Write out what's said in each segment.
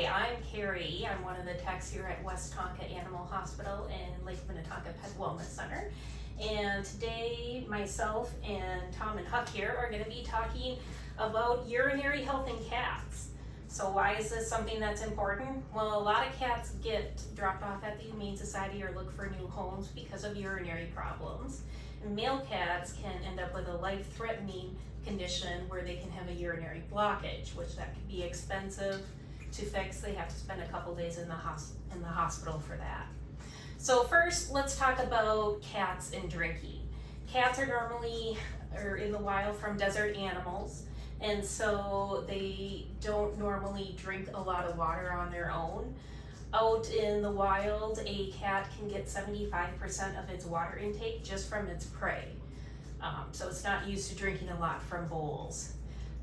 I'm Carrie. I'm one of the techs here at West Tonka Animal Hospital and Lake Minnetonka Pet Wellness Center. And today, myself and Tom and Huck here are going to be talking about urinary health in cats. So why is this something that's important? Well, a lot of cats get dropped off at the Humane Society or look for new homes because of urinary problems. And male cats can end up with a life-threatening condition where they can have a urinary blockage, which that can be expensive to fix. They have to spend a couple days in the hospital for that. So first, let's talk about cats and drinking. Cats are normally in the wild from desert animals, and so they don't normally drink a lot of water on their own. Out in the wild, a cat can get 75% of its water intake just from its prey. So it's not used to drinking a lot from bowls.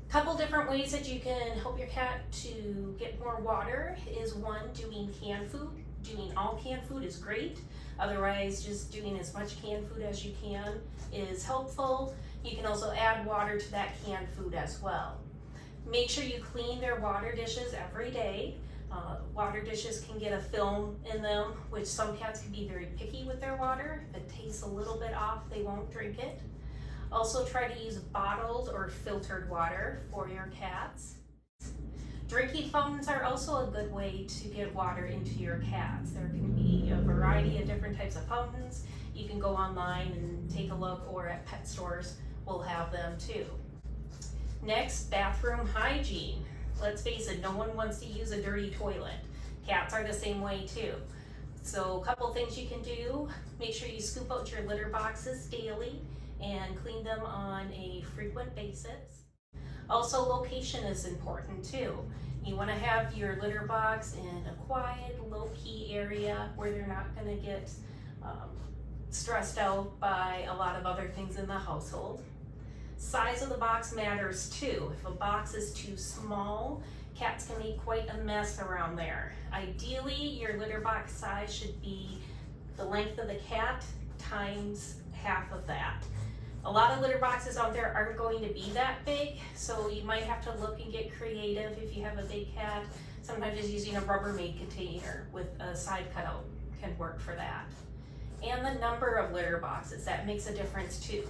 Couple different ways that you can help your cat to get more water is one, doing canned food. Doing all canned food is great. Otherwise, just doing as much canned food as you can is helpful. You can also add water to that canned food as well. Make sure you clean their water dishes every day. Water dishes can get a film in them, which some cats can be very picky with their water. If it tastes a little bit off, they won't drink it. Also try to use bottled or filtered water for your cats. Drinking fountains are also a good way to get water into your cats. There can be a variety of different types of fountains. You can go online and take a look, or at pet stores will have them too. Next, bathroom hygiene. Let's face it, no one wants to use a dirty toilet. Cats are the same way too. So a couple things you can do. Make sure you scoop out your litter boxes daily and clean them on a frequent basis. Also, location is important too. You want to have your litter box in a quiet, low-key area where they're not going to get stressed out by a lot of other things in the household. Size of the box matters too. If a box is too small, cats can make quite a mess around there. Ideally, your litter box size should be the length of the cat times half of that. A lot of litter boxes out there aren't going to be that big, so you might have to look and get creative if you have a big cat. Sometimes just using a Rubbermaid container with a side cutout can work for that. And the number of litter boxes, that makes a difference too.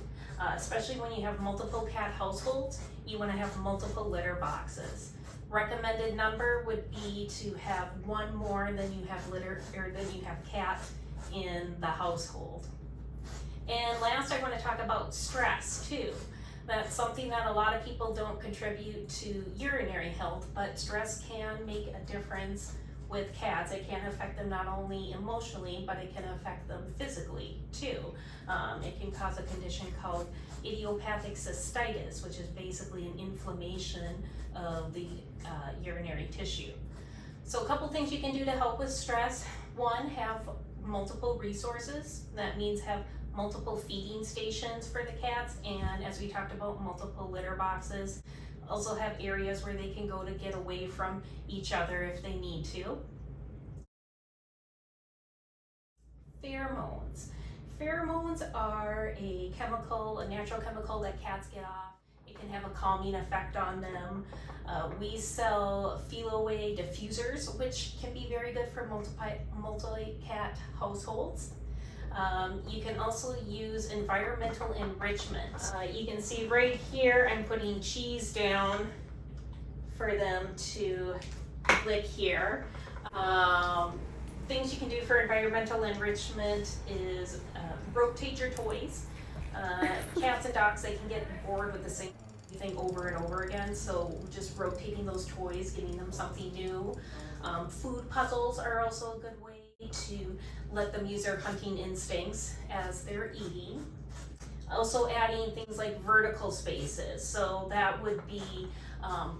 Especially when you have multiple cat households, you want to have multiple litter boxes. Recommended number would be to have one more than you have cat in the household. And last, I want to talk about stress too. That's something that a lot of people don't contribute to urinary health, but stress can make a difference with cats. It can affect them not only emotionally, but it can affect them physically too. It can cause a condition called idiopathic cystitis, which is basically an inflammation of the urinary tissue. So a couple things you can do to help with stress. One, have multiple resources. That means have multiple feeding stations for the cats, and as we talked about, multiple litter boxes. Also have areas where they can go to get away from each other if they need to. Pheromones. Pheromones are a natural chemical that cats get off. It can have a calming effect on them. We sell Feline diffusers, which can be very good for multi-cat households. You can also use environmental enrichment. You can see right here I'm putting cheese down for them to lick here. Things you can do for environmental enrichment is rotate your toys. Cats and dogs, they can get bored with the same thing over and over again, so just rotating those toys, giving them something new. Food puzzles are also a good way to let them use their hunting instincts as they're eating. Also adding things like vertical spaces, so that would be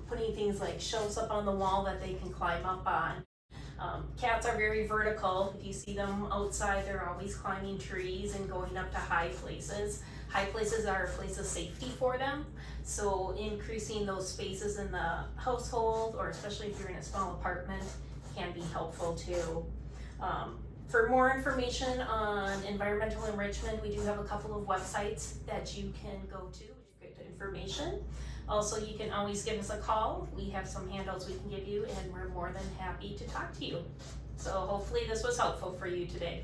putting things like shelves up on the wall that they can climb up on. Cats are very vertical. If you see them outside, they're always climbing trees and going up to high places. High places are a place of safety for them, so increasing those spaces in the household, or especially if you're in a small apartment, can be helpful too. For more information on environmental enrichment, we do have a couple of websites that you can go to, which is great information. Also, you can always give us a call. We have some handouts we can give you, and we're more than happy to talk to you. So hopefully this was helpful for you today.